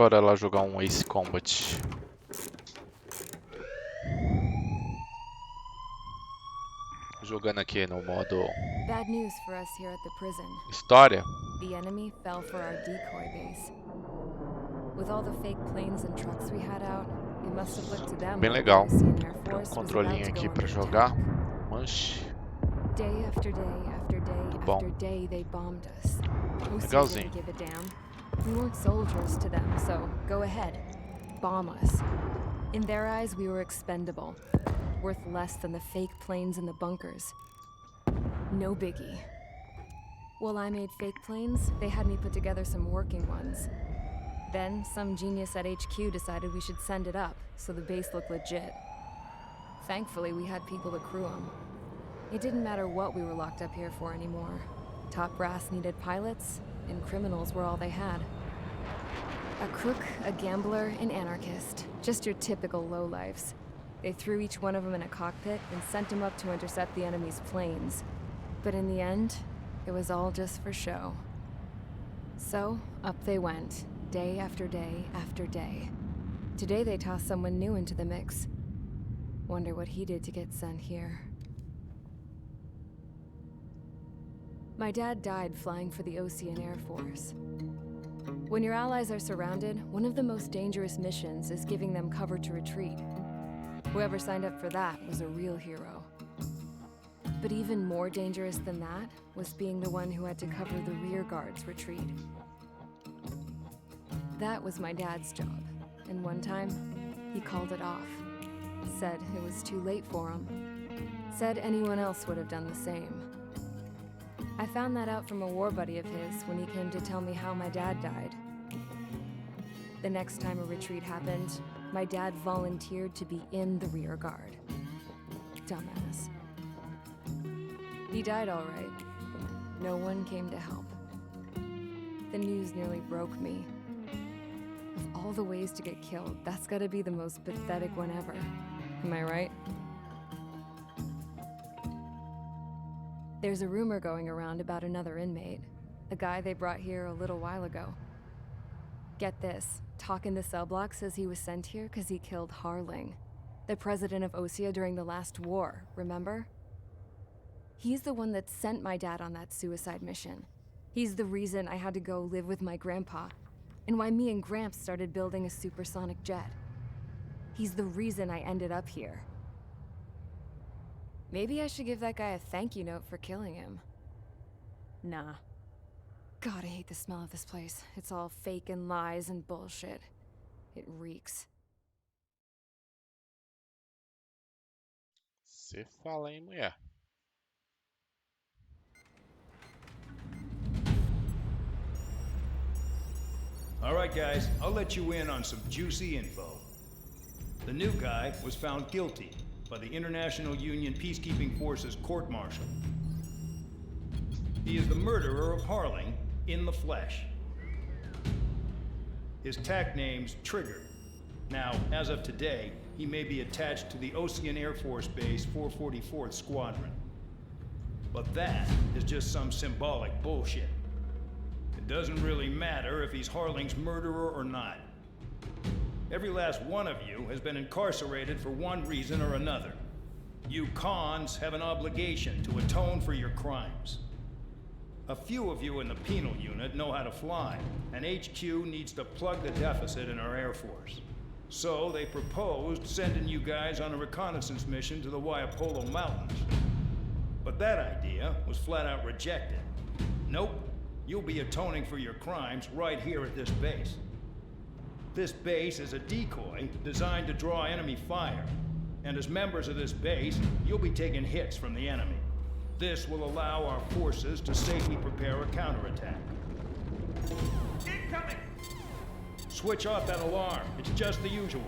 bora lá jogar um AceCombat. Jogando aqui no modo Bad news for us here at the prison. história. The enemy fell for our decoy base. With all the fake planes and trucks we had out, it must have looked to them Bem like the legal. Ocean Air Tem um Force was about controlinho to aqui go pra under jogar. attack. Manche. Day after day after day Muito bom. after day, they bombed us. Ocean Legalzinho. didn't give a damn. We weren't soldiers to them, so go ahead. Bomb us. In their eyes, we were expendable. Worth less than the fake planes in the bunkers. No biggie. While I made fake planes, they had me put together some working ones. Then, some genius at HQ decided we should send it up, so the base looked legit. Thankfully, we had people to crew them. It didn't matter what we were locked up here for anymore. Top brass needed pilots, and criminals were all they had. A crook, a gambler, an anarchist. Just your typical lowlifes. They threw each one of them in a cockpit and sent them up to intercept the enemy's planes. But in the end, it was all just for show. So, up they went, day after day after day. Today they tossed someone new into the mix. Wonder what he did to get sent here. My dad died flying for the Ocean Air Force. When your allies are surrounded, one of the most dangerous missions is giving them cover to retreat. Whoever signed up for that was a real hero. But even more dangerous than that was being the one who had to cover the rear guard's retreat. That was my dad's job, and one time, he called it off. Said it was too late for him. Said anyone else would have done the same. I found that out from a war buddy of his when he came to tell me how my dad died. The next time a retreat happened, my dad volunteered to be in the rear guard. Dumbass. He died all right. No one came to help. The news nearly broke me. Of all the ways to get killed, that's gotta be the most pathetic one ever. Am I right? There's a rumor going around about another inmate. A guy they brought here a little while ago. Get this, talk in the cell block says he was sent here because he killed Harling, the president of Osea during the last war, remember? He's the one that sent my dad on that suicide mission. He's the reason I had to go live with my grandpa, and why me and Gramps started building a supersonic jet. He's the reason I ended up here. Maybe I should give that guy a thank you note for killing him. Nah. God, I hate the smell of this place. It's all fake and lies and bullshit. It reeks. Você fala, hein, mulher? All right, guys, I'll let you in on some juicy info. The new guy was found guilty by the International Union Peacekeeping Forces court-martial. He is the murderer of Harling in the flesh. His TAC name's Trigger. Now, as of today, he may be attached to the Ocean Air Force Base 444th Squadron. But that is just some symbolic bullshit. It doesn't really matter if he's Harling's murderer or not. Every last one of you has been incarcerated for one reason or another. You cons have an obligation to atone for your crimes. A few of you in the penal unit know how to fly, and HQ needs to plug the deficit in our Air Force. So they proposed sending you guys on a reconnaissance mission to the Waiapolo Mountains. But that idea was flat out rejected. Nope, you'll be atoning for your crimes right here at this base. This base is a decoy designed to draw enemy fire. And as members of this base, you'll be taking hits from the enemy. This will allow our forces to safely prepare a counterattack. Incoming! Switch off that alarm. It's just the usual.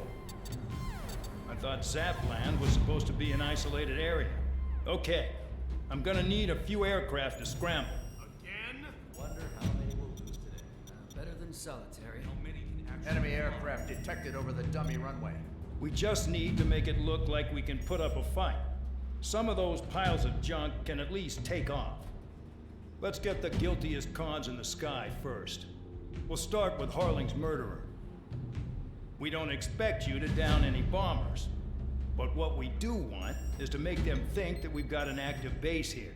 I thought Zapland was supposed to be an isolated area. Okay, I'm gonna need a few aircraft to scramble. Again? Wonder how many we'll lose today. Better than solitary. How many can actually... Enemy aircraft detected over the dummy runway. We just need to make it look like we can put up a fight. Some of those piles of junk can at least take off. Let's get the guiltiest cons in the sky first. We'll start with Harling's murderer. We don't expect you to down any bombers. But what we do want is to make them think that we've got an active base here.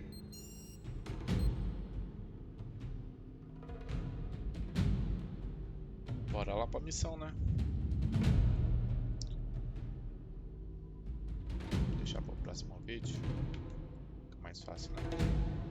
Bora lá pra missão, né? Deixar pro próximo vídeo. Fica mais fácil, né?